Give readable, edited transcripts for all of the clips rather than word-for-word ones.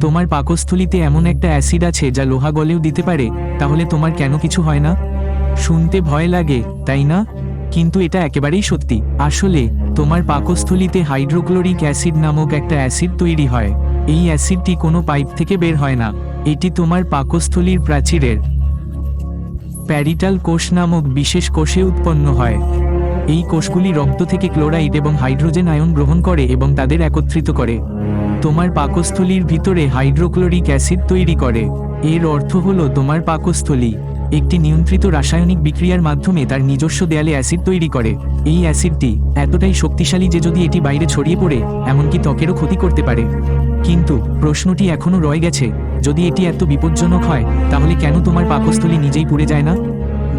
তোমার পাকস্থলীতে এমন একটা অ্যাসিড আছে যা লোহা গলেও দিতে পারে, তাহলে তোমার কেন কিছু হয় না? শুনতে ভয় লাগে, তাই না? কিন্তু এটা একেবারেই সত্যি। আসলে তোমার পাকস্থলীতে হাইড্রোক্লোরিক অ্যাসিড নামক একটা অ্যাসিড তৈরি হয়। এই অ্যাসিডটি কোনো পাইপ থেকে বের হয় না, এটি তোমার পাকস্থলীর প্রাচীরের প্যারিটাল কোষ নামক বিশেষ কোষে উৎপন্ন হয়। এই কোষগুলি রক্ত থেকে ক্লোরাইড এবং হাইড্রোজেন আয়ন গ্রহণ করে এবং তাদের একত্রিত করে তোমার পাকস্থলীর ভিতরে হাইড্রোক্লোরিক অ্যাসিড তৈরি করে। এর অর্থ হলো তোমার পাকস্থলী একটি নিয়ন্ত্রিত রাসায়নিক বিক্রিয়ার মাধ্যমে তার নিজস্ব দেয়ালে অ্যাসিড তৈরি করে। এই অ্যাসিডটি এতটাই শক্তিশালী যে যদি এটি বাইরে ছড়িয়ে পড়ে এমনকি ত্বকেরও ক্ষতি করতে পারে। কিন্তু প্রশ্নটি এখনও রয়ে গেছে, যদি এটি এত বিপজ্জনক হয় তাহলে কেন তোমার পাকস্থলী নিজেই পুড়ে যায় না?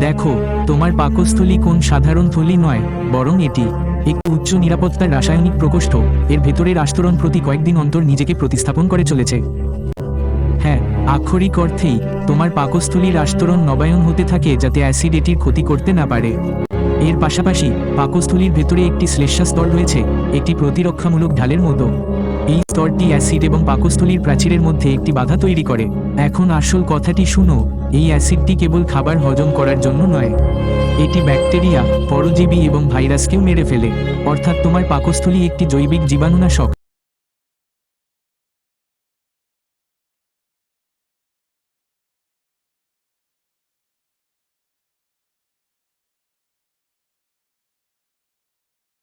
দেখো, তোমার পাকস্থলী কোন সাধারণ থলি নয়, বরং এটি একটি উচ্চ নিরাপত্তার রাসায়নিক প্রকোষ্ঠ। এর ভেতরের আস্তরণ প্রতি কয়েকদিন অন্তর নিজেকে প্রতিস্থাপন করে চলেছে। হ্যাঁ, আক্ষরিক অর্থেই তোমার পাকস্থলীর আস্তরণ নবায়ন হতে থাকে যাতে অ্যাসিড এটির ক্ষতি করতে না পারে। এর পাশাপাশি পাকস্থলীর ভেতরে একটি শ্লেষ্মা স্তর রয়েছে, একটি প্রতিরক্ষামূলক ঢালের মতো। এই স্তরটি অ্যাসিড এবং পাকস্থলীর প্রাচীরের মধ্যে একটি বাধা তৈরি করে। এখন আসল কথাটি শুনো, এই অ্যাসিডটি কেবল খাবার হজম করার জন্য নয়, এটি ব্যাকটেরিয়া, পরজীবী এবং ভাইরাসকেও মেরে ফেলে। অর্থাৎ তোমার পাকস্থলী একটি জৈবিক জীবাণুনাশক